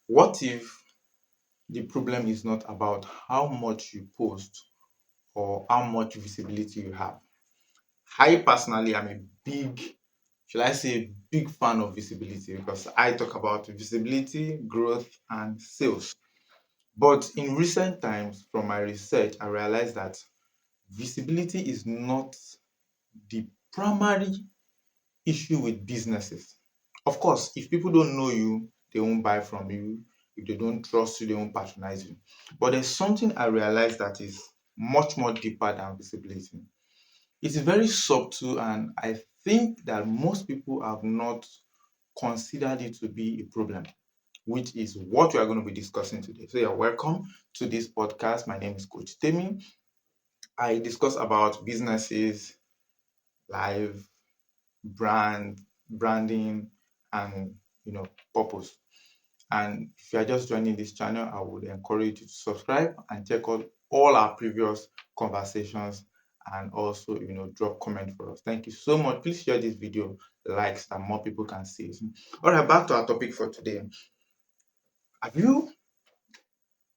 What if the problem is not about how much you post or how much visibility you have? I personally am a big, should I say, big fan of visibility because I talk about visibility, growth, and sales. But in recent times, from my research, I realized that visibility is not the primary issue with businesses. Of course, if people don't know you, they won't buy from you. If they don't trust you, they won't patronize you. But there's something I realized that is much more deeper than visibility. It's very subtle, and I think that most people have not considered it to be a problem, which is what we are going to be discussing today. So, you're welcome to this podcast. My name is Coach Temi. I discuss about businesses, life, branding, and purpose. And if you are just joining this channel, I would encourage you to subscribe and check out all our previous conversations and also drop comment for us. Thank you so much. Please share this video, like so that more people can see it. All right, back to our topic for today. Have you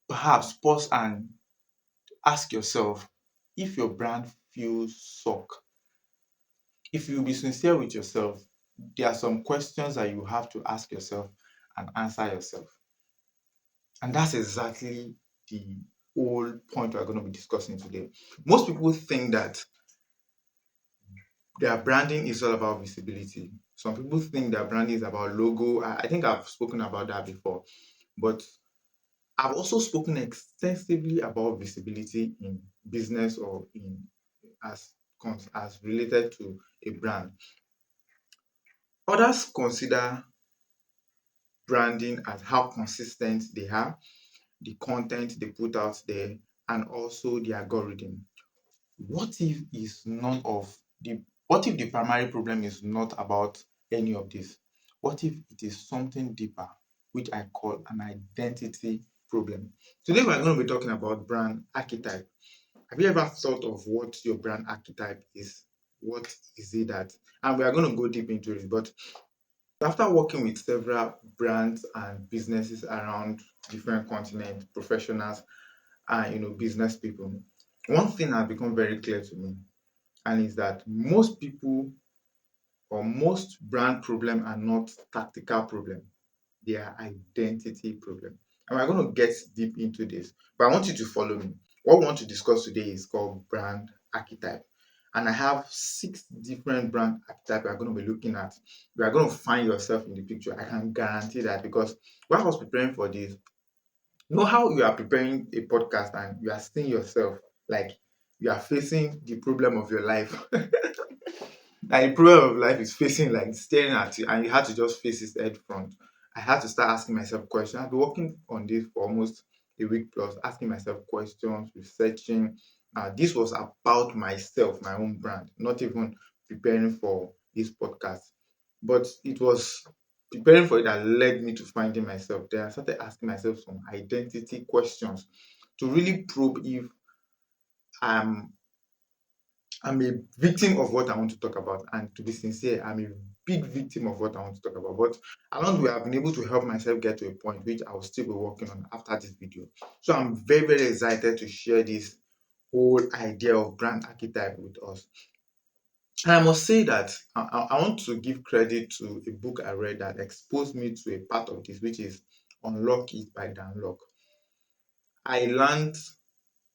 perhaps paused and ask yourself if your brand feels suck? If you be sincere with yourself, there are some questions that you have to ask yourself and answer yourself. And that's exactly the whole point we're going to be discussing today. Most people think that their branding is all about visibility. Some people think their branding is about logo. I think I've spoken about that before. But I've also spoken extensively about visibility in business or in as related to a brand. Others consider branding as how consistent they are, the content they put out there, and also the algorithm. What if is none of the what if the primary problem is not about any of this? What if it is something deeper, which I call an identity problem? Today we're going to be talking about brand archetype. Have you ever thought of what your brand archetype is? What is it that? And we are going to go deep into it. But after working with several brands and businesses around different continents, professionals and business people, one thing has become very clear to me, and is that most people or most brand problem are not tactical problem, they are identity problem. And we're going to get deep into this, but I want you to follow me. What we want to discuss today is called brand archetype, and I have 6 different brand archetype we're going to be looking at. You are going to find yourself in the picture, I can guarantee that, because while I was preparing for this, know how you are preparing a podcast and you are seeing yourself like you are facing the problem of your life. Like the problem of life is facing, like staring at you, and you had to just face it head front. I had to start asking myself questions. I've been working on this for almost a week plus, asking myself questions, researching. This was about myself, my own brand, not even preparing for this podcast. But it was preparing for it that led me to finding myself. Then I started asking myself some identity questions to really probe if I'm I'm a victim of what I want to talk about. And to be sincere, I'm a big victim of what I want to talk about. But along the way, I've been able to help myself get to a point which I will still be working on after this video. So I'm very, very excited to share this whole idea of brand archetype with us. And I must say that I want to give credit to a book I read that exposed me to a part of this, which is Unlock It by Dan Lok. I learned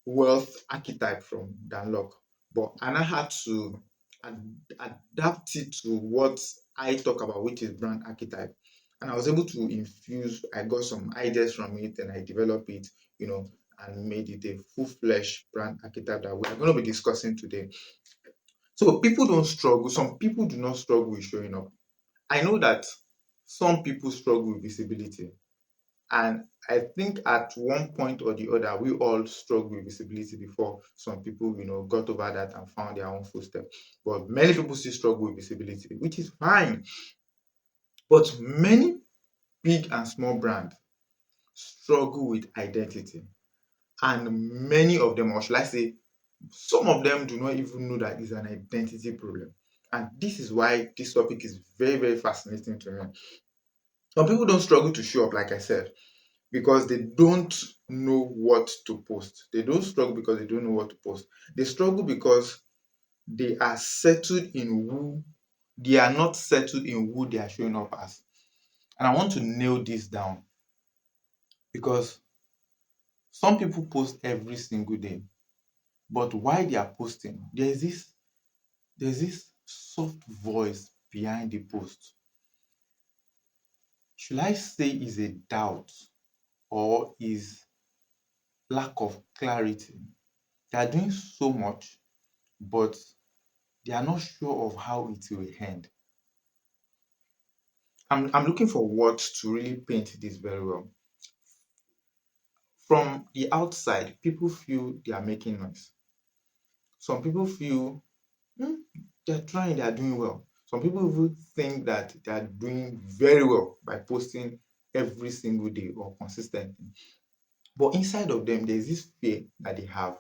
wealth archetype from Dan Lok, but and I had to adapt it to what I talk about, which is brand archetype. And I was able to infuse, I got some ideas from it and I developed it, and made it a full-fledged brand archetype that we are going to be discussing today. So people don't struggle, some people do not struggle with showing up. I know that some people struggle with visibility. And I think at one point or the other, we all struggle with visibility before some people, got over that and found their own footsteps. But many people still struggle with visibility, which is fine. But many big and small brands struggle with identity. And many of them, or should I say, some of them do not even know that it's an identity problem. And this is why this topic is very, very fascinating to me. Some people don't struggle to show up, like I said. because they don't know what to post. They don't struggle because they don't know what to post. They struggle because they are settled in who they are not settled in who they are showing up as. And I want to nail this down because some people post every single day, but while they are posting, there's this soft voice behind the post. Should I say is a doubt or is lack of clarity? They are doing so much, but they are not sure of how it will end. I'm looking for words to really paint this very well. From the outside, people feel they are making noise. Some people feel "Hmm, they're trying, they're doing well." Some people even think that they are doing very well by posting every single day or consistently. But inside of them, there's this fear that they have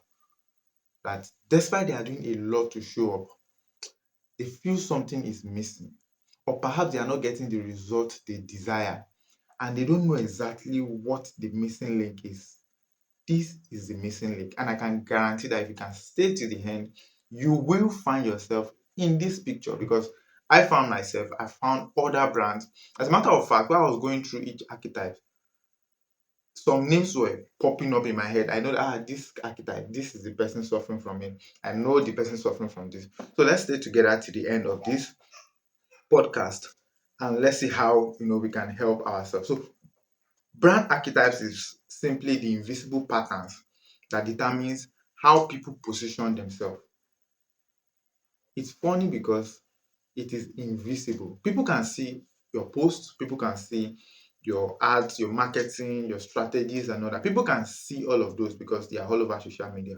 that despite they are doing a lot to show up, they feel something is missing. Or perhaps they are not getting the result they desire and they don't know exactly what the missing link is. This is the missing link. And I can guarantee that if you can stay to the end, you will find yourself in this picture because I found myself, I found other brands. As a matter of fact, while I was going through each archetype, some names were popping up in my head. I know that this archetype, this is the person suffering from it. I know the person suffering from this. So let's stay together to the end of this podcast and let's see how we can help ourselves. So brand archetypes is simply the invisible patterns that determines how people position themselves. It's funny because it is invisible. People can see your posts, people can see your ads, your marketing, your strategies, and all that. People can see all of those because they are all over social media.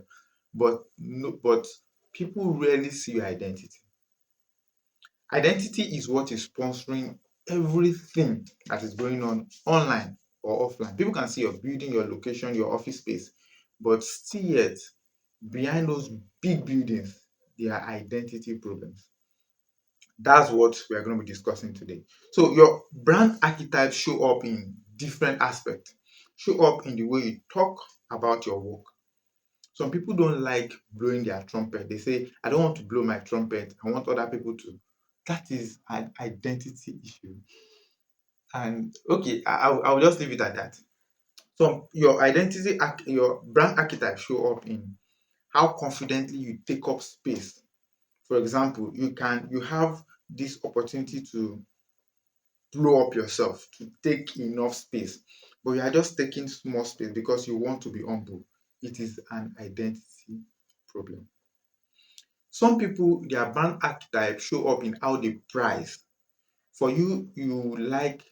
But no, but people rarely see your identity. Identity is what is sponsoring everything that is going on online or offline. People can see your building, your location, your office space, but still yet, behind those big buildings, there are identity problems. That's what we are going to be discussing today. So your brand archetypes show up in different aspects. Show up in the way you talk about your work. Some people don't like blowing their trumpet. They say, I don't want to blow my trumpet. I want other people to. That is an identity issue. And okay, I'll just leave it at that. So your brand archetype show up in how confidently you take up space. For example, you have this opportunity to blow up yourself, to take enough space, but you are just taking small space because you want to be humble. It is an identity problem. Some people, their brand archetype show up in how they price. For you, you like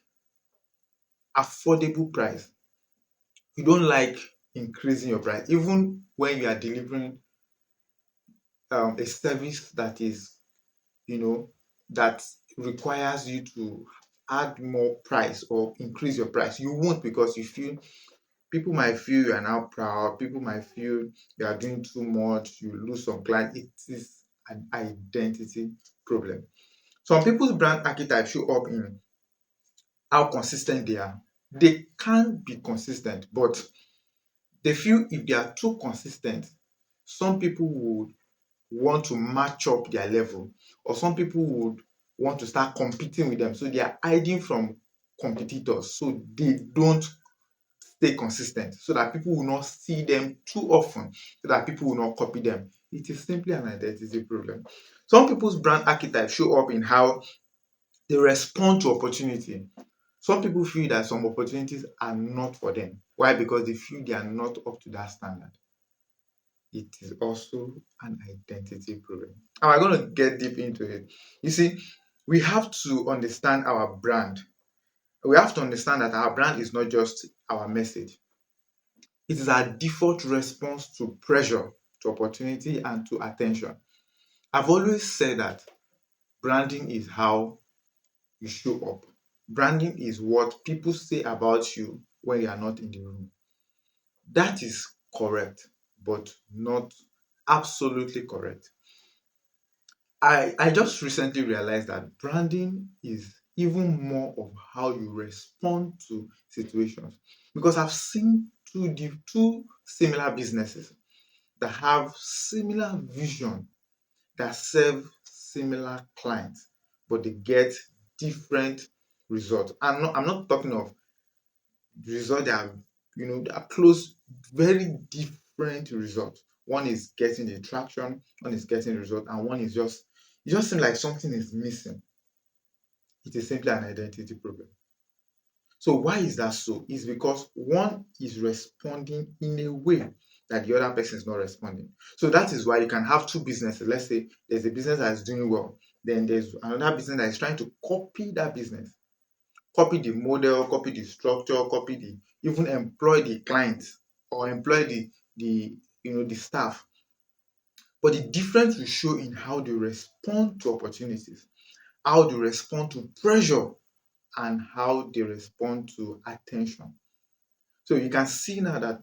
affordable price. You don't like increasing your price, even when you are delivering a service that is, you know, that requires you to add more price or increase your price. You won't because you feel people might feel you are now proud. People might feel you are doing too much. You lose some clients. It is an identity problem. Some people's brand archetype show up in how consistent they are. They can be consistent, but they feel if they are too consistent, some people would want to match up their level, or some people would want to start competing with them. So they are hiding from competitors, so they don't stay consistent, so that people will not see them too often, so that people will not copy them. It is simply an identity problem. Some people's brand archetype show up in how they respond to opportunity. Some people feel that some opportunities are not for them. Why? Because they feel they are not up to that standard. It is also an identity problem. And we're going to get deep into it. You see, we have to understand our brand. We have to understand that our brand is not just our message, it is our default response to pressure, to opportunity, and to attention. I've always said that branding is how you show up. Branding is what people say about you when you are not in the room. That is correct, but not absolutely correct. I just recently realized that branding is even more of how you respond to situations. Because I've seen two similar businesses that have similar vision, that serve similar clients, but they get different results. I'm not talking of results that are, that are close, very different results. One is getting the traction, one is getting the result, and one is just, it just seems like something is missing. It is simply an identity problem. So why is that so? It's because one is responding in a way that the other person is not responding. So that is why you can have two businesses. Let's say there's a business that is doing well, then there's another business that is trying to copy that business, copy the model, copy the structure, copy the, even employ the clients or employ the staff. But the difference will show in how they respond to opportunities, how they respond to pressure, and how they respond to attention. So you can see now that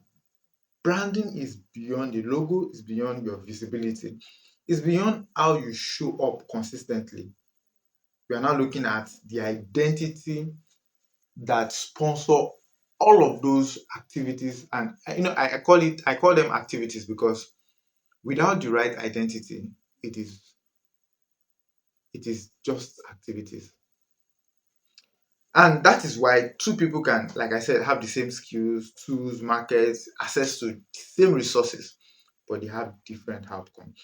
branding is beyond the logo, is beyond your visibility, it's beyond how you show up consistently. We are now looking at the identity that sponsor all of those activities. And I call them activities because without the right identity, it is it is just activities. And that is why two people can, like I said, have the same skills, tools, markets, access to the same resources, but they have different outcomes.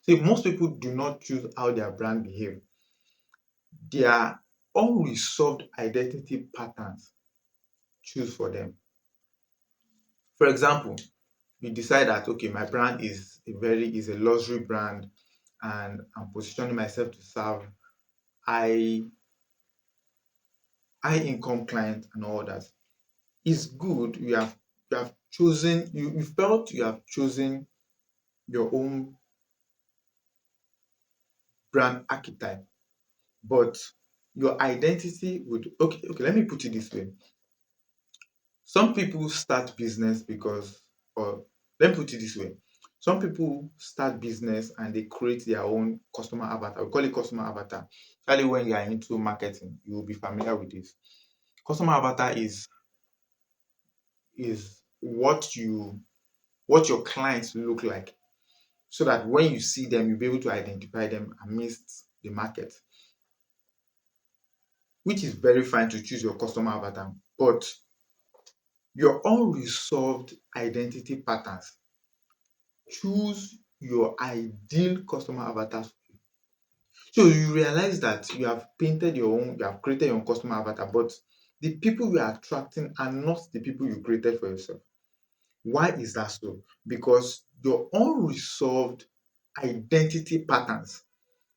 See, most people do not choose how their brand behave. Their unresolved identity patterns choose for them. For example, you decide that okay, my brand is a luxury brand, and I'm positioning myself to serve high high income clients and all that. It's good. You have chosen, you felt you have chosen your own brand archetype, but your identity would, okay, let me put it this way. Some people start business because, or let me put it this way. Some people start business and they create their own customer avatar. We call it customer avatar. Especially when you are into marketing, you will be familiar with this. Customer avatar is what your clients look like, so that when you see them, you'll be able to identify them amidst the market, which is very fine to choose your customer avatar. But your unresolved identity patterns choose your ideal customer avatar. So you realize that you have created your own customer avatar, but the people you are attracting are not the people you created for yourself. Why is that so? Because your unresolved identity patterns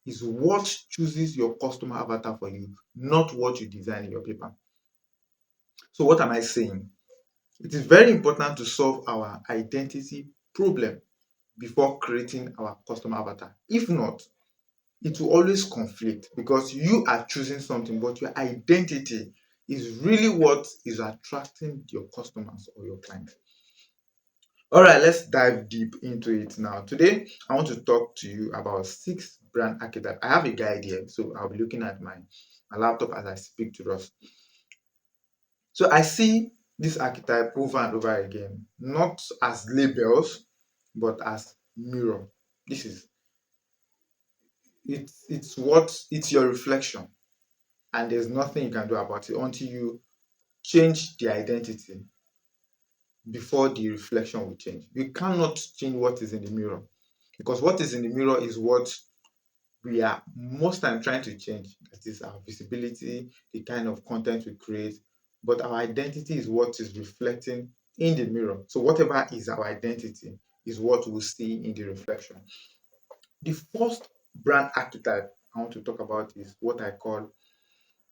is what chooses your customer avatar for you, not what you design in your paper. So what am I saying? It is very important to solve our identity problem before creating our customer avatar. If not, it will always conflict because you are choosing something, but your identity is really what is attracting your customers or your clients. All right, let's dive deep into it now. Today, I want to talk to you about 6 brand archetypes. I have a guide here, so I'll be looking at my laptop as I speak to us. So I see this archetype over and over again, not as labels, but as mirror. This is it's your reflection, and there's nothing you can do about it until you change the identity before the reflection will change. You cannot change what is in the mirror, because what is in the mirror is what we are most time trying to change. That is our visibility, the kind of content we create, but our identity is what is reflecting in the mirror. So whatever is our identity is what we'll see in the reflection. The first brand archetype I want to talk about is what I call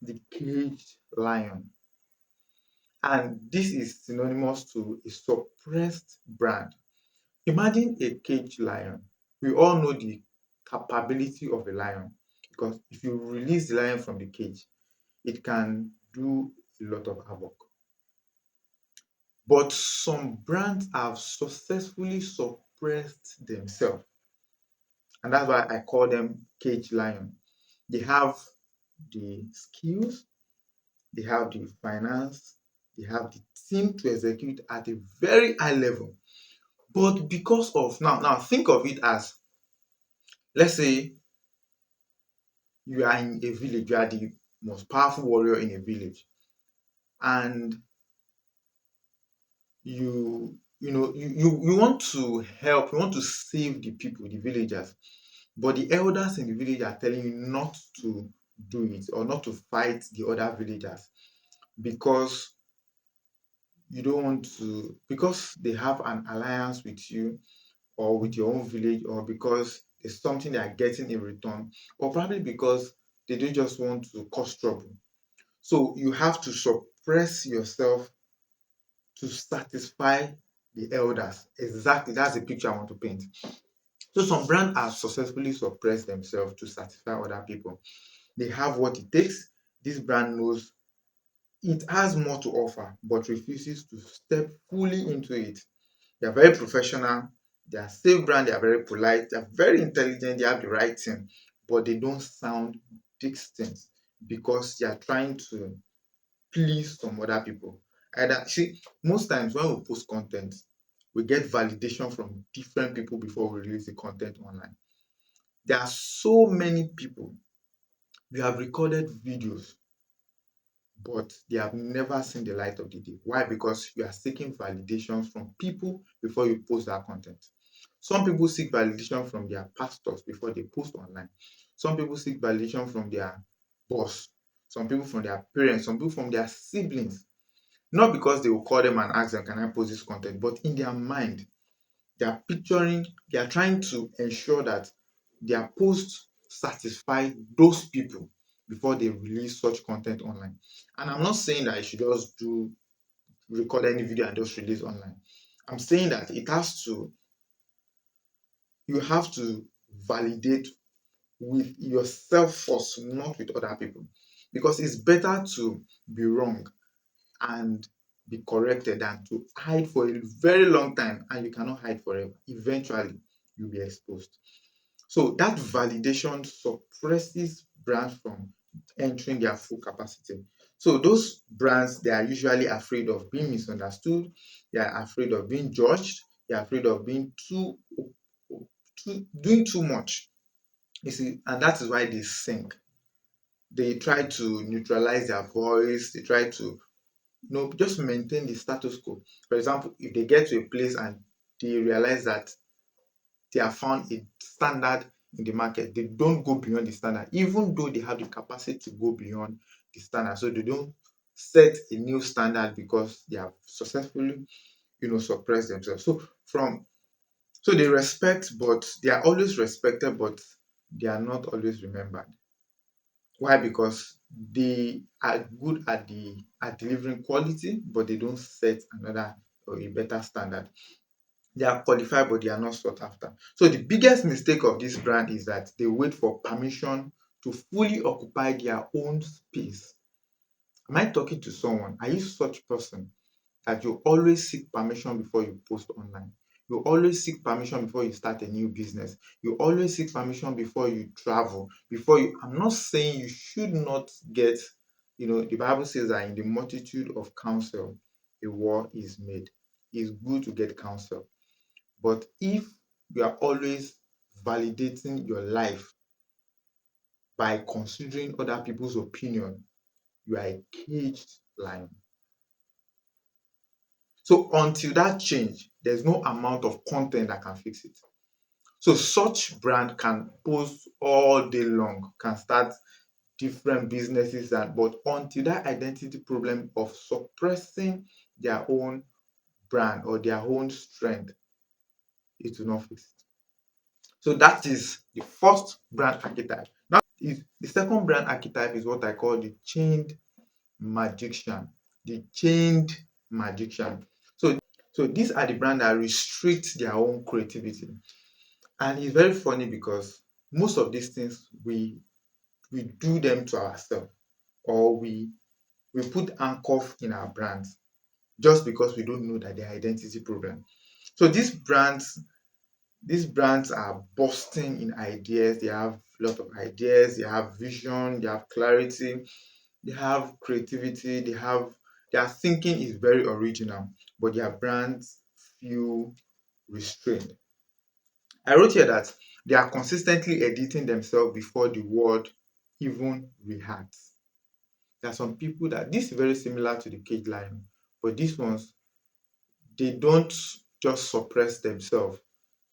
the caged lion. And this is synonymous to a suppressed brand. Imagine a caged lion. We all know the capability of a lion, because if you release the lion from the cage, it can do a lot of havoc. But some brands have successfully suppressed themselves, and that's why I call them caged lion. They have the skills, they have the finance, they have the team to execute at a very high level. But because of now think of it as, let's say you are in a village, you are the most powerful warrior in a village, and you want to help, you want to save the people, the villagers, but the elders in the village are telling you not to do it or not to fight the other villagers because you don't want to, because they have an alliance with you or with your own village, or because there's something they are getting in return, or probably because they don't just want to cause trouble. So you have to suppress yourself to satisfy the elders. Exactly, that's the picture I want to paint. So some brands have successfully suppressed themselves to satisfy other people. They have what it takes. This brand knows it has more to offer, but refuses to step fully into it. They are very professional. They are safe brand. They are very polite. They are very intelligent. They have the right thing, but they don't sound distinct because they are trying to please some other people. Either see, most times when we post content, we get validation from different people before we release the content online. There are so many people, we have recorded videos, but they have never seen the light of the day. Why? Because you are seeking validations from people before you post that content. Some people seek validation from their pastors before they post online. Some people seek validation from their boss. Some people from their parents. Some people from their siblings. Not because they will call them and ask them, can I post this content? But in their mind, they are picturing, they are trying to ensure that their posts satisfy those people before they release such content online. And I'm not saying that you should just do record any video and just release online. I'm saying that you have to validate with yourself first, not with other people. Because it's better to be wrong and be corrected than to hide for a very long time, and you cannot hide forever. Eventually, you'll be exposed. So that validation suppresses brands from entering their full capacity. So those brands, they are usually afraid of being misunderstood, they are afraid of being judged, they are afraid of being doing too much. You see, and that is why they sink. They try to neutralize their voice, they try to just maintain the status quo. For example, if they get to a place and they realize that they have found a standard in the market, they don't go beyond the standard, even though they have the capacity to go beyond the standard. So they don't set a new standard because they have successfully, suppressed themselves. So they respect, but they are always respected, but they are not always remembered. Why? Because they are good at delivering quality, but they don't set another or a better standard. They are qualified, but they are not sought after. So the biggest mistake of this brand is that they wait for permission to fully occupy their own space. Am I talking to someone? Are you such person that you always seek permission before you post online? You always seek permission before you start a new business. You always seek permission before you travel. I'm not saying you should not get, the Bible says that in the multitude of counsel, a war is made. It's good to get counsel. But if you are always validating your life by considering other people's opinion, you are a caged lion. So until that change, there's no amount of content that can fix it. So such brand can post all day long, can start different businesses, but until that identity problem of suppressing their own brand or their own strength, it will not fix it. So that is the first brand archetype. Now, the second brand archetype is what I call the chained magician. The chained magician. So these are the brands that restrict their own creativity. And it's very funny because most of these things we do them to ourselves, or we put anchors in our brands just because we don't know that they're identity problem. So these brands, These brands are bursting in ideas. They have a lot of ideas. They have vision. They have clarity. They have creativity. Their thinking is very original, but their brands feel restrained. I wrote here that they are consistently editing themselves before the world even reacts. There are some people that this is very similar to the cage lion, but these ones, they don't just suppress themselves,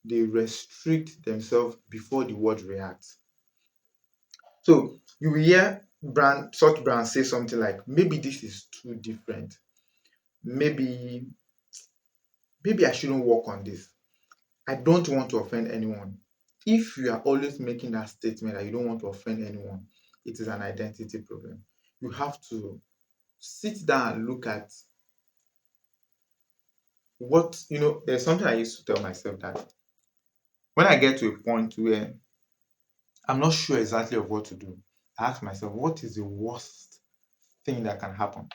they restrict themselves before the world reacts. So you will hear such brands say something like, maybe this is too different. Maybe maybe I shouldn't work on this. I don't want to offend anyone. If you are always making that statement that you don't want to offend anyone, it is an identity problem. You have to sit down and look at there's something I used to tell myself that when I get to a point where I'm not sure exactly of what to do, I ask myself, what is the worst thing that can happen?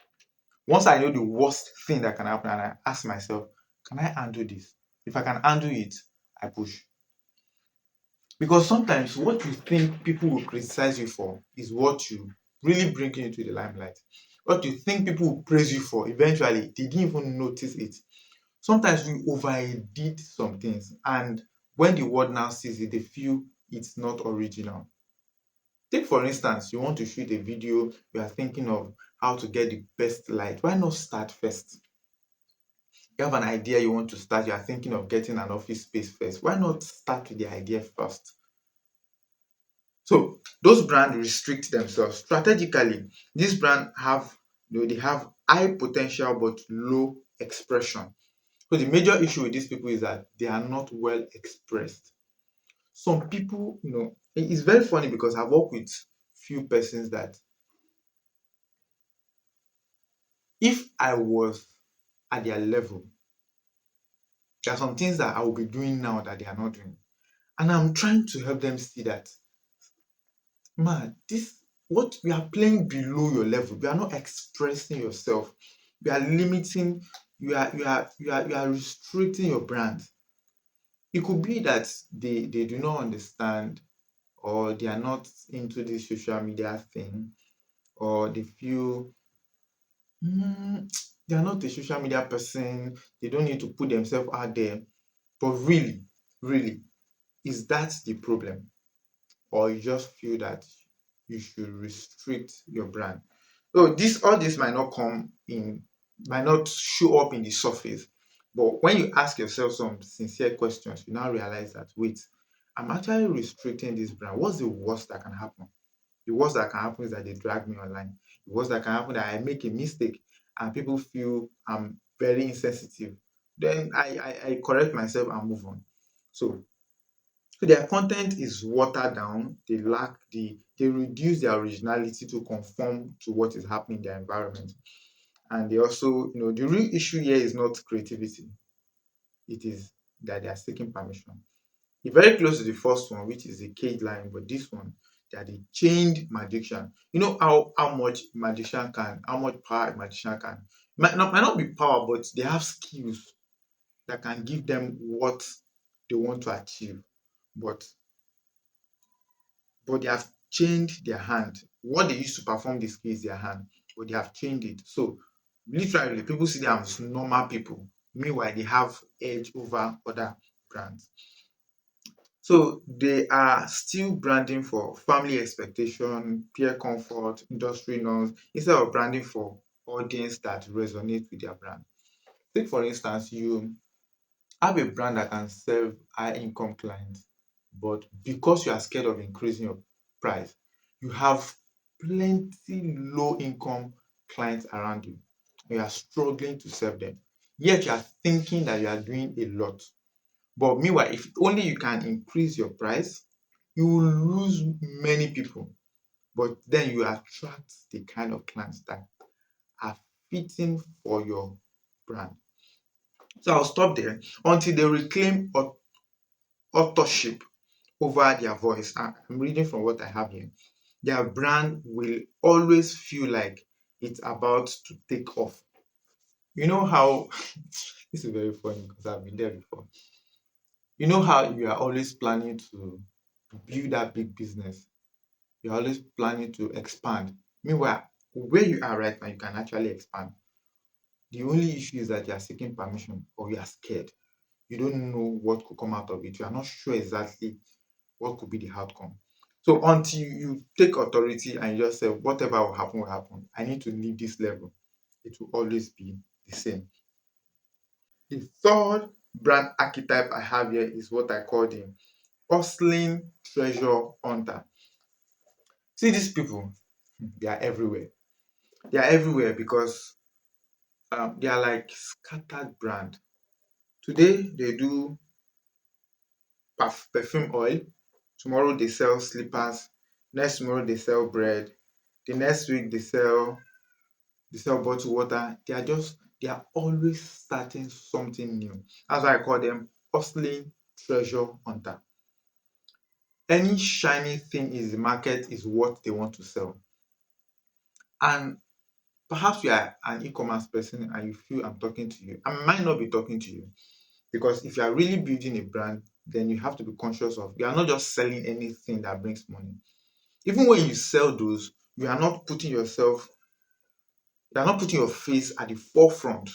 Once I know the worst thing that can happen, and I ask myself, can I handle this? If I can handle it, I push. Because sometimes what you think people will criticize you for is what you really bring into the limelight. What you think people will praise you for, eventually, they didn't even notice it. Sometimes we overedit some things, and when the world now sees it, they feel it's not original. Take for instance, you want to shoot a video, you are thinking of how to get the best light. Why not start first? You have an idea you want to start, you are thinking of getting an office space first. Why not start with the idea first? So those brands restrict themselves strategically. These brands have, they have high potential but low expression. So the major issue with these people is that they are not well expressed. Some people, it's very funny because I've worked with few persons that if I was at their level, there are some things that I will be doing now that they are not doing. And I'm trying to help them see that, man, this what you are playing below your level. You are not expressing yourself. You are limiting, you are restricting your brand. It could be that they do not understand, or they are not into this social media thing, or they feel mm, they are not a social media person, they don't need to put themselves out there. But really, is that the problem? Or you just feel that you should restrict your brand? So all this might not show up in the surface. But when you ask yourself some sincere questions, you now realize that, wait, I'm actually restricting this brand. What's the worst that can happen? The worst that can happen is that they drag me online. The worst that can happen is that I make a mistake and people feel I'm very insensitive. Then I correct myself and move on. So, so their content is watered down. They reduce their originality to conform to what is happening in their environment. And they also, the real issue here is not creativity. It is that they are seeking permission. It's very close to the first one, which is the cage line, but this one, they are the chained magician. You know how much how much power a magician can. Might not be power, but they have skills that can give them what they want to achieve. But they have changed their hand. What they used to perform the skill is their hand, but they have changed it. So literally, people see them as normal people. Meanwhile, they have edge over other brands. So they are still branding for family expectation, peer comfort, industry norms, instead of branding for audience that resonate with their brand. Take for instance, you have a brand that can serve high income clients, but because you are scared of increasing your price, you have plenty low income clients around you. You are struggling to serve them. Yet you are thinking that you are doing a lot. But meanwhile, if only you can increase your price, you will lose many people. But then you attract the kind of clients that are fitting for your brand. So I'll stop there until they reclaim authorship over their voice. I'm reading from what I have here. Their brand will always feel like it's about to take off. You know how this is very funny because I've been there before. You know how you are always planning to build that big business, you're always planning to expand. Meanwhile, where you are right now, you can actually expand. The only issue is that you are seeking permission or you are scared. You don't know what could come out of it. You are not sure exactly what could be the outcome. So until you take authority and you just say, whatever will happen, will happen. I need to leave this level. It will always be the same. The third brand archetype I have here is what I call the hustling treasure hunter. See these people, they are everywhere. They are everywhere because they are like scattered brand. Today they do perfume oil, tomorrow they sell slippers, next tomorrow they sell bread, the next week they sell bottled water. They are always starting something new. That's why I call them hustling treasure hunter. Any shiny thing in the market is what they want to sell. And perhaps you are an e-commerce person and you feel I'm talking to you. I might not be talking to you because if you are really building a brand, then you have to be conscious of you are not just selling anything that brings money. Even when you sell those, you are not putting yourself, you are not putting your face at the forefront.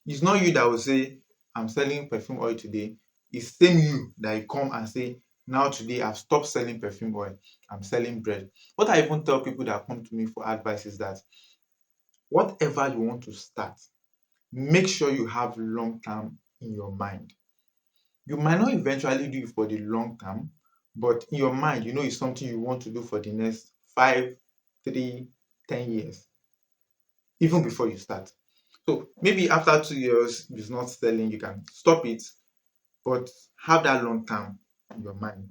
It's not you that will say, I'm selling perfume oil today. It's same you that you come and say, now today I've stopped selling perfume oil. I'm selling bread. What I even tell people that come to me for advice is that whatever you want to start, make sure you have long term in your mind. You might not eventually do it for the long term, but in your mind, you know it's something you want to do for the next 5, 3, 10 years, even before you start. So maybe after 2 years, if it's not selling, you can stop it, but have that long term in your mind.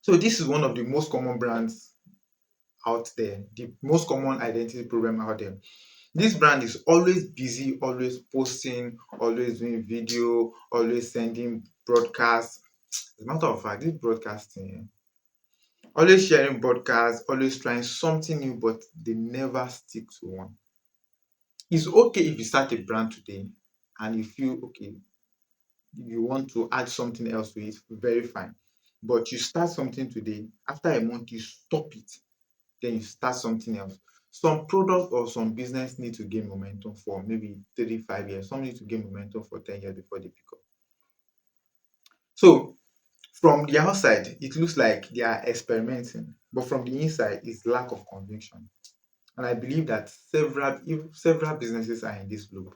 So this is one of the most common brands out there, the most common identity problem out there. This brand is always busy, always posting, always doing video, always sending broadcasts. As a matter of fact, this broadcasting, always sharing broadcasts, always trying something new, but they never stick to one. It's okay if you start a brand today and you feel okay, you want to add something else to it, very fine. But you start something today, after a month, you stop it, then you start something else. Some product or some business need to gain momentum for maybe 35 years. Some need to gain momentum for 10 years before they pick up. So from the outside, it looks like they are experimenting, but from the inside, it's lack of conviction. And I believe that if several businesses are in this loop.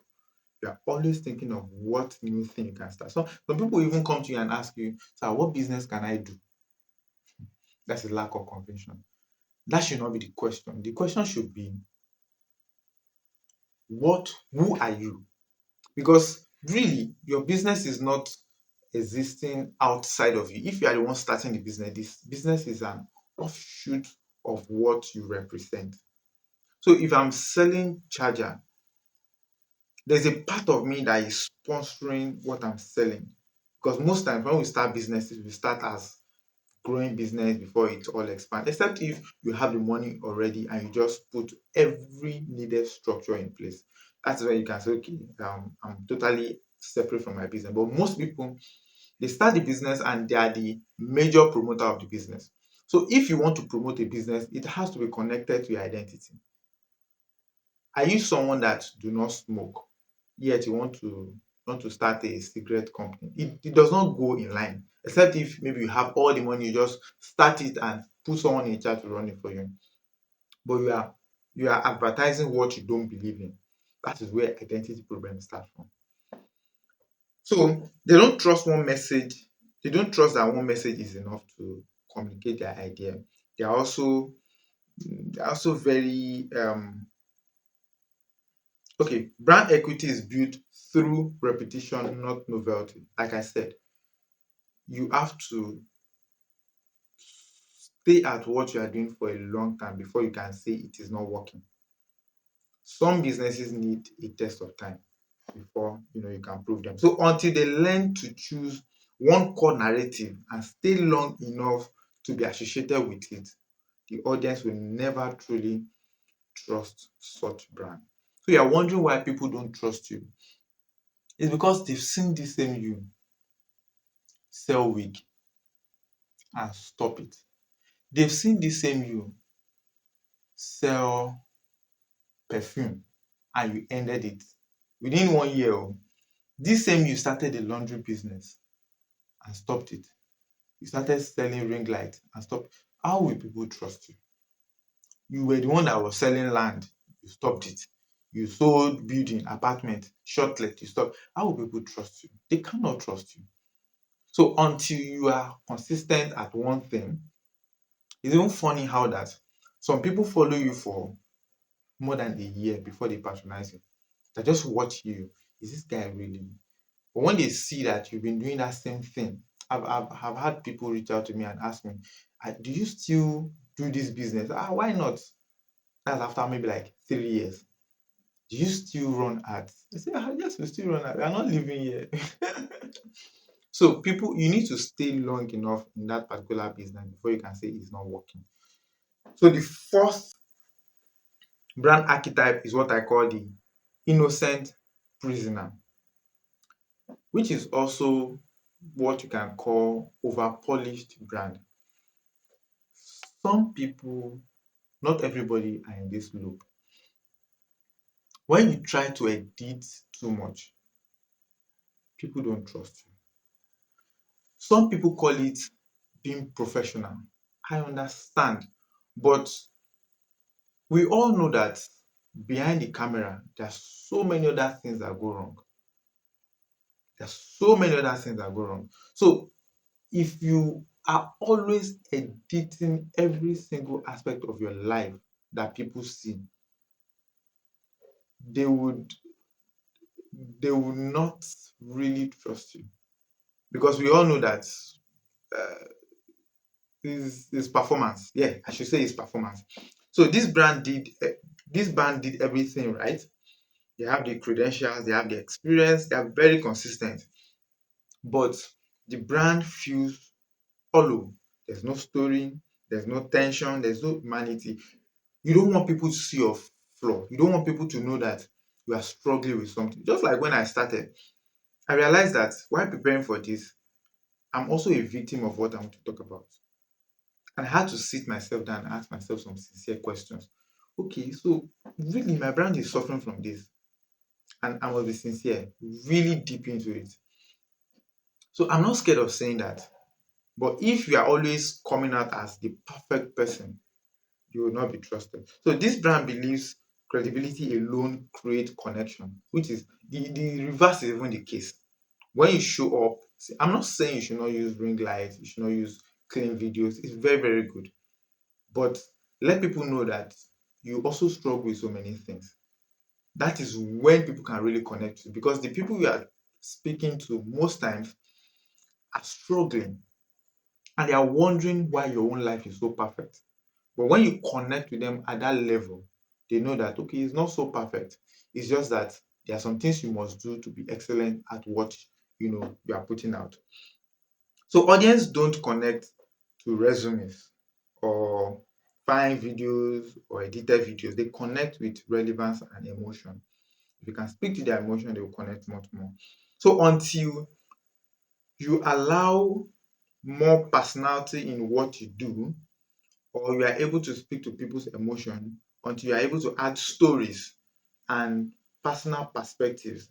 You are always thinking of what new thing you can start. So some people even come to you and ask you, sir, what business can I do? That's a lack of conviction. That should not be the question. The question should be, who are you? Because really, your business is not existing outside of you. If you are the one starting the business, this business is an offshoot of what you represent. So if I'm selling charger, there's a part of me that is sponsoring what I'm selling. Because most times when we start businesses, we start as growing business before it all expands. Except if you have the money already and you just put every needed structure in place. That's where you can say, okay, I'm totally separate from my business. But most people, they start the business and they are the major promoter of the business. So if you want to promote a business, it has to be connected to your identity. Are you someone that do not smoke, yet you want to start a cigarette company? It does not go in line, except if maybe you have all the money, you just start it and put someone in charge to run it for you. But you are advertising what you don't believe in. That is where identity problems start from. So they don't trust one message. They don't trust that one message is enough to communicate their idea. They are also very okay, brand equity is built through repetition, not novelty. Like I said, you have to stay at what you are doing for a long time before you can say it is not working. Some businesses need a test of time before you can prove them. So until they learn to choose one core narrative and stay long enough to be associated with it, the audience will never truly trust such brand. So you're wondering why people don't trust you. It's because they've seen the same you sell wig and stop it. They've seen the same you sell perfume and you ended it within 1 year. Oh, this same you started a laundry business and stopped it. You started selling ring light and stopped. How will people trust you? You were the one that was selling land, you stopped it. You sold building, apartment, shortlet, you stopped. How will people trust you? They cannot trust you. So until you are consistent at one thing, it's even funny how that some people follow you for more than a year before they patronize you. They just watch you. Is this guy really? But when they see that you've been doing that same thing, I've had people reach out to me and ask me, do you still do this business? Why not? That's after maybe like 3 years. Do you still run ads? I say, yes, we still run ads. We are not living here. So people, you need to stay long enough in that particular business before you can say it's not working. So the first brand archetype is what I call the innocent prisoner, which is also what you can call over-polished brand. Some people, not everybody are in this loop. When you try to edit too much, people don't trust you. Some people call it being professional. I understand. But we all know that behind the camera, there's so many other things that go wrong. There's so many other things that go wrong. So if you are always editing every single aspect of your life that people see, they would they will not really trust you, because we all know that uh, is performance. Yeah, I should say it's performance. So this band did everything right. They have the credentials, they have the experience, they are very consistent, but the brand feels hollow. There's no story, there's no tension, there's no humanity. You don't want people to see your flaw. You don't want people to know that you are struggling with something. Just like when I started, I realized that while preparing for this, I'm also a victim of what I want to talk about. And I had to sit myself down and ask myself some sincere questions. Okay, so really, my brand is suffering from this, and I must be sincere, really deep into it. So I'm not scared of saying that. But if you are always coming out as the perfect person, you will not be trusted. So this brand believes credibility alone creates connection, which is the reverse is even the case. When you show up, see, I'm not saying you should not use ring lights, you should not use clean videos. It's very, very good. But let people know that you also struggle with so many things. That is when people can really connect to you, because the people you are speaking to most times are struggling and they are wondering why your own life is so perfect. But when you connect with them at that level, they know that okay, it's not so perfect. It's just that there are some things you must do to be excellent at what you are putting out. So audience don't connect to resumes or fine videos or edited videos. They connect with relevance and emotion. If you can speak to their emotion, they will connect much more. So until you allow more personality in what you do, or you are able to speak to people's emotion, until you are able to add stories and personal perspectives,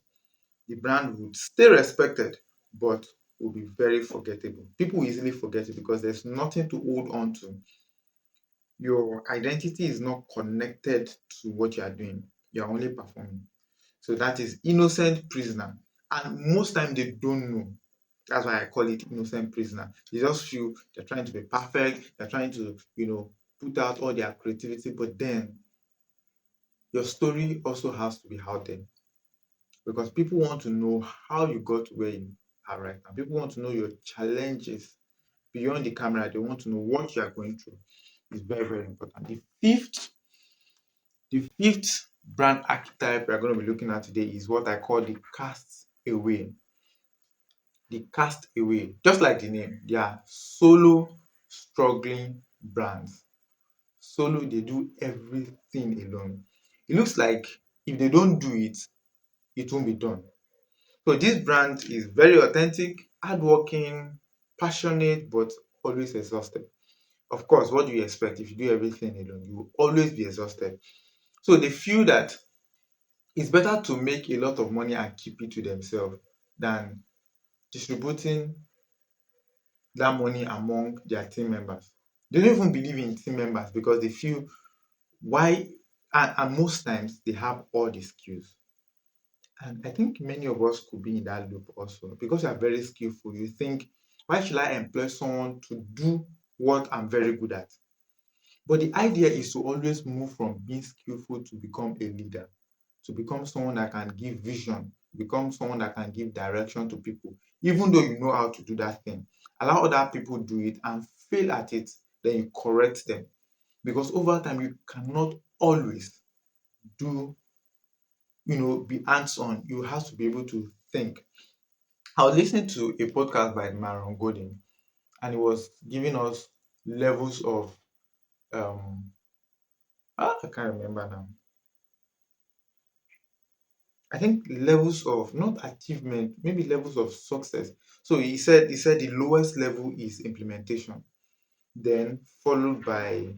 the brand would stay respected but will be very forgettable. People will easily forget it because there's nothing to hold on to. Your identity is not connected to what you are doing. You are only performing. So that is innocent prisoner. And most time they don't know. That's why I call it innocent prisoner. They just feel they're trying to be perfect, they're trying to, put out all their creativity, but then your story also has to be out there, because people want to know how you got to where you are right now. People want to know your challenges beyond the camera. They want to know what you are going through. It's very, very important. The fifth brand archetype we're going to be looking at today is what I call the cast away. The cast away, just like the name, they are solo struggling brands. Solo, they do everything alone. It looks like if they don't do it, it won't be done. So this brand is very authentic, hardworking, passionate but always exhausted. Of course, what do you expect if you do everything alone? You will always be exhausted. So they feel that it's better to make a lot of money and keep it to themselves than distributing that money among their team members. They don't even believe in team members because they feel why, and most times they have all the skills. And I think many of us could be in that loop also because you are very skillful. You think, why should I employ someone to do what I'm very good at? But the idea is to always move from being skillful to become a leader, to become someone that can give vision, become someone that can give direction to people, even though you know how to do that thing. Allow other people do it and fail at it, then you correct them. Because over time, you cannot always do, be hands-on. You have to be able to think. I was listening to a podcast by Maron Godin, and he was giving us levels of I can't remember now. I think levels of not achievement, maybe levels of success. So he said the lowest level is implementation, then followed by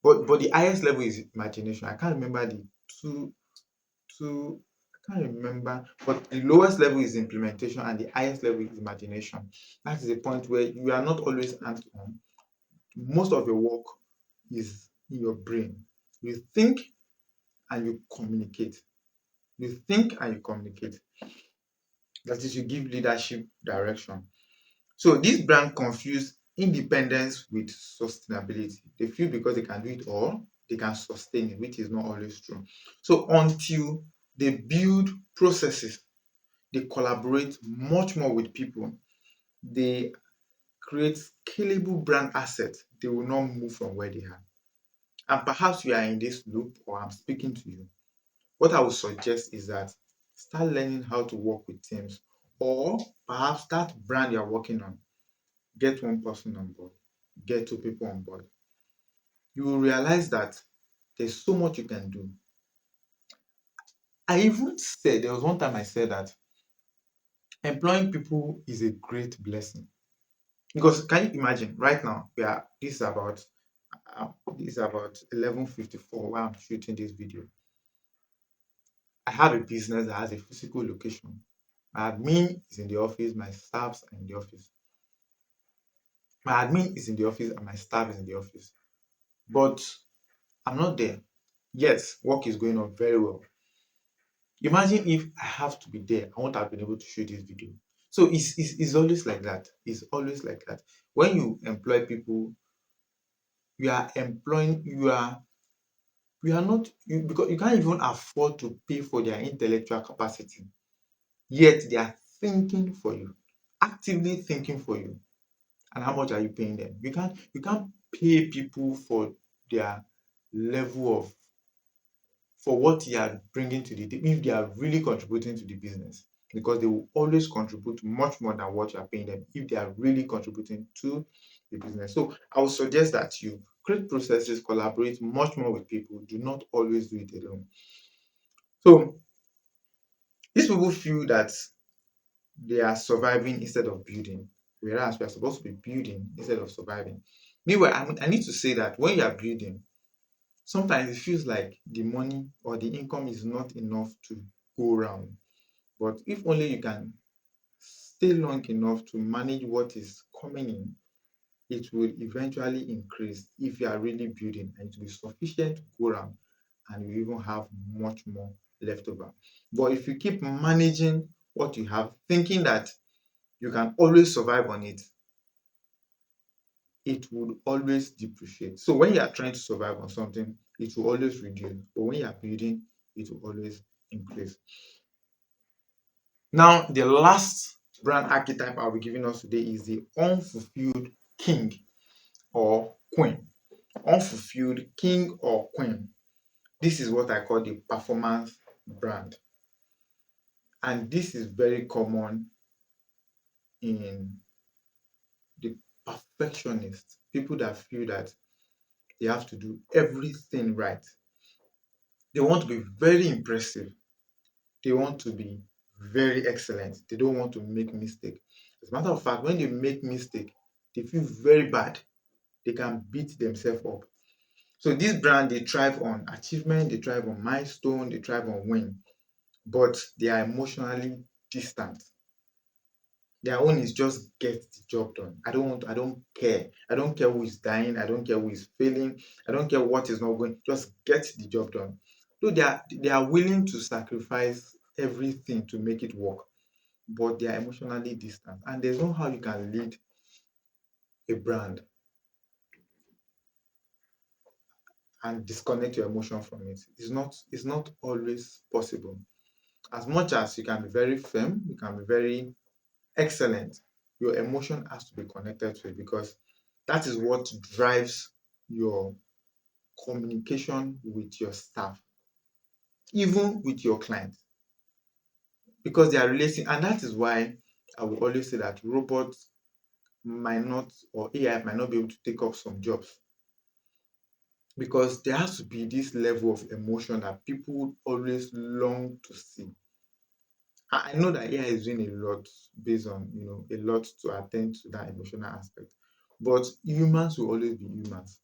but the highest level is imagination. I can't remember the two two I can't remember, but the lowest level is implementation and the highest level is imagination. That is the point where you are not always hands on. Most of your work is in your brain. You think and you communicate. You think and you communicate. That is, you give leadership direction. So this brand confuse independence with sustainability. They feel because they can do it all, they can sustain it, which is not always true. So until they build processes, they collaborate much more with people, they create scalable brand assets, they will not move from where they are. And perhaps you are in this loop or I'm speaking to you. What I would suggest is that start learning how to work with teams or perhaps that brand you're working on. Get one person on board, get two people on board. You will realize that there's so much you can do. I even said, there was one time I said that employing people is a great blessing. Because can you imagine right now, this is about 11:54 while I'm shooting this video. I have a business that has a physical location. My admin is in the office, my staffs are in the office. My admin is in the office and my staff is in the office. But I'm not there. Yes, work is going on very well. Imagine if I have to be there, I won't have been able to shoot this video. So it's always like that. It's always like that. When you employ people, you are not you because you can't even afford to pay for their intellectual capacity. Yet they are thinking for you, actively thinking for you. And how much are you paying them? You can't pay people for their level of for what you are bringing to the table if they are really contributing to the business, because they will always contribute much more than what you are paying them if they are really contributing to the business. So I would suggest that you create processes, collaborate much more with people. Do not always do it alone. So these people feel that they are surviving instead of building, whereas we are supposed to be building instead of surviving. Meanwhile, I need to say that when you are building, sometimes it feels like the money or the income is not enough to go around. But if only you can stay long enough to manage what is coming in, it will eventually increase if you are really building and it will be sufficient to go around and you even have much more left over. But if you keep managing what you have, thinking that you can always survive on it, it would always depreciate. So when you are trying to survive on something, it will always reduce. But when you are building, it will always increase. Now, the last brand archetype I'll be giving us today is the unfulfilled king or queen. Unfulfilled king or queen. This is what I call the performance brand. And this is very common in the perfectionists, people that feel that they have to do everything right. They want to be very impressive. They want to be very excellent. They don't want to make mistake. As a matter of fact, when they make mistake, they feel very bad. They can beat themselves up. So this brand, they thrive on achievement, they thrive on milestone, they thrive on win, but they are emotionally distant. Their own is just get the job done. I don't care. I don't care who is dying. I don't care who is failing. I don't care what is not going. Just get the job done. So they are willing to sacrifice everything to make it work, but they are emotionally distant. And there's no how you can lead a brand and disconnect your emotion from it. It's not always possible. As much as you can be very firm, you can be very excellent, your emotion has to be connected to it, because that is what drives your communication with your staff, even with your clients, because they are relating. And that is why I will always say that robots might not, or AI might not be able to take up some jobs, because there has to be this level of emotion that people always long to see. I know that AI is doing a lot based on, a lot to attend to that emotional aspect. But humans will always be humans.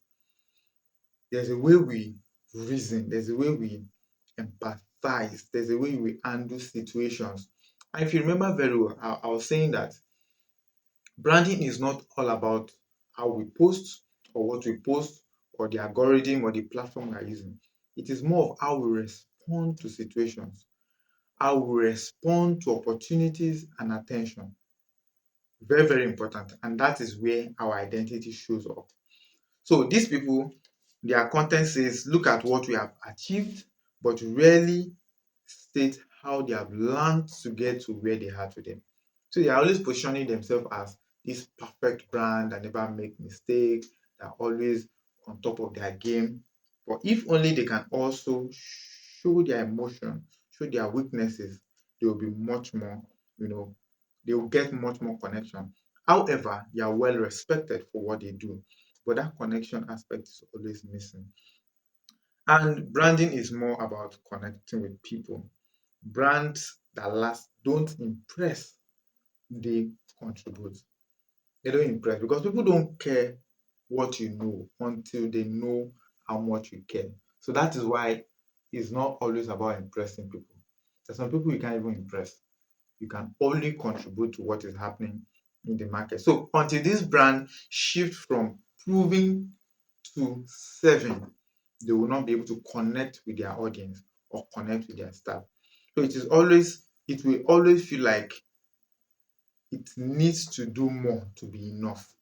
There's a way we reason, there's a way we empathize, there's a way we handle situations. And if you remember very well, I was saying that branding is not all about how we post or what we post or the algorithm or the platform we're using. It is more of how we respond to situations, how we respond to opportunities and attention. Very, very important. And that is where our identity shows up. So these people, their content says, look at what we have achieved, but rarely state how they have learned to get to where they are today. So they are always positioning themselves as this perfect brand that never make mistakes, that are always on top of their game. But if only they can also show their emotion, show their weaknesses, they will be much more, you know, they will get much more connection. However, they are well respected for what they do, but that connection aspect is always missing. And branding is more about connecting with people. Brands that last don't impress, they contribute. They don't impress because people don't care what you know until they know how much you care. So that is why it's not always about impressing people. There's some people you can't even impress. You can only contribute to what is happening in the market. So until this brand shift from proving to serving, they will not be able to connect with their audience or connect with their staff. So it will always feel like it needs to do more to be enough.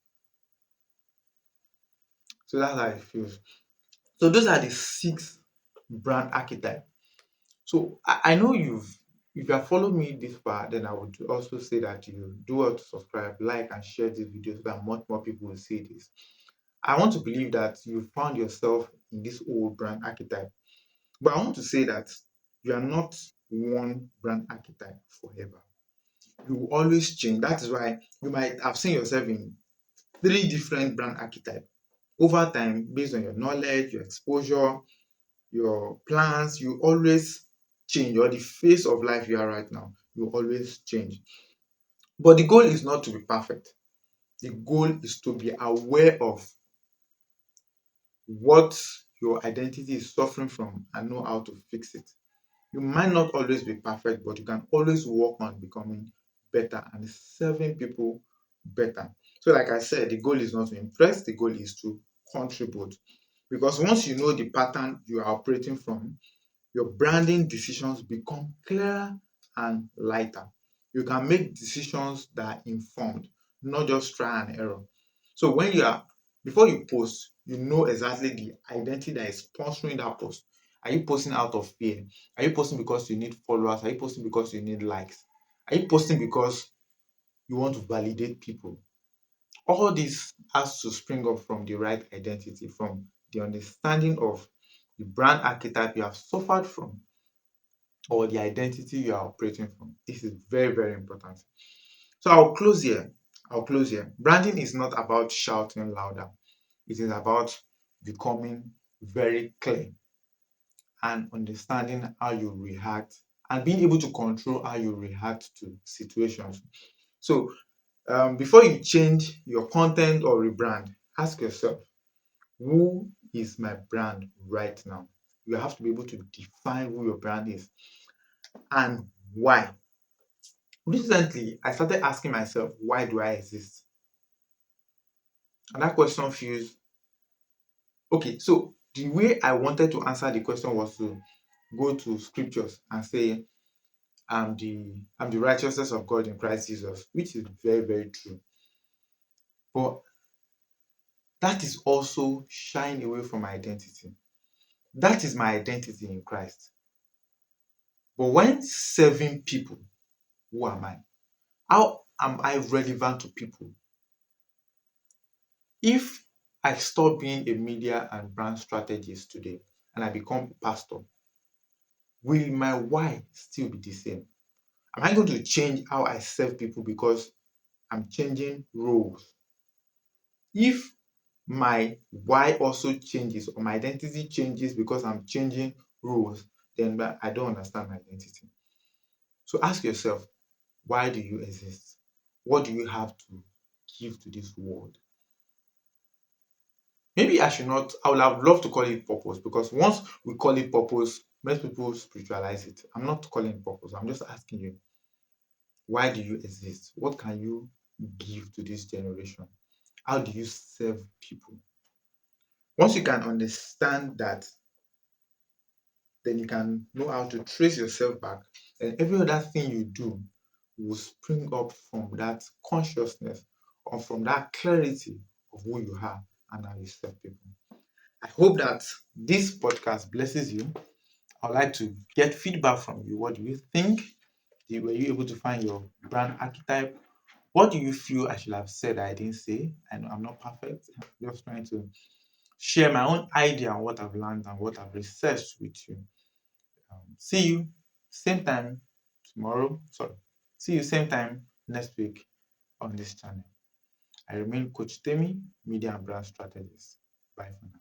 So that's how it feels. So those are the 6 brand archetypes. So I know if you have followed me this far, then I would also say that you do well to subscribe, like, and share this video so that much more people will see this. I want to believe that you found yourself in this old brand archetype. But I want to say that you are not one brand archetype forever. You will always change. That is why you might have seen yourself in 3 different brand archetypes. Over time, based on your knowledge, your exposure, your plans, you always change, or the phase of life you are right now, you always change. But the goal is not to be perfect. The goal is to be aware of what your identity is suffering from and know how to fix it. You might not always be perfect, but you can always work on becoming better and serving people better. So, like I said, the goal is not to impress, the goal is to contribute. Because once you know the pattern you are operating from, your branding decisions become clearer and lighter. You can make decisions that are informed, not just try and error. So before you post, you know exactly the identity that is sponsoring that post. Are you posting out of fear? Are you posting because you need followers? Are you posting because you need likes? Are you posting because you want to validate people? All this has to spring up from the right identity, from the understanding of the brand archetype you have suffered from, or the identity you are operating from. This is very, very important. So I'll close here. Branding is not about shouting louder. It is about becoming very clear and understanding how you react and being able to control how you react to situations. So Before you change your content or rebrand, ask yourself, who is my brand right now? You have to be able to define who your brand is and why. Recently, I started asking myself, why do I exist? And that question feels okay. So, the way I wanted to answer the question was to go to scriptures and say, I'm the righteousness of God in Christ Jesus, which is very, very true. But that is also shying away from my identity. That is my identity in Christ. But when serving people, who am I? How am I relevant to people? If I stop being a media and brand strategist today and I become a pastor, will my why still be the same? Am I going to change how I serve people because I'm changing roles? If my why also changes or my identity changes because I'm changing roles, then I don't understand my identity. So ask yourself, why do you exist? What do you have to give to this world? Maybe I should not, I would have loved to call it purpose, because once we call it purpose, most people spiritualize it. I'm not calling it purpose. I'm just asking you, why do you exist? What can you give to this generation? How do you serve people? Once you can understand that, then you can know how to trace yourself back. And every other thing you do will spring up from that consciousness or from that clarity of who you are and how you serve people. I hope that this podcast blesses you. I'd like to get feedback from you. What do you think? Were you able to find your brand archetype? What do you feel I should have said I didn't say? I know I'm not perfect. I'm just trying to share my own idea on what I've learned and what I've researched with you. See you same time tomorrow. Sorry. See you same time next week on this channel. I remain Coach Temi, Media and Brand Strategist. Bye for now.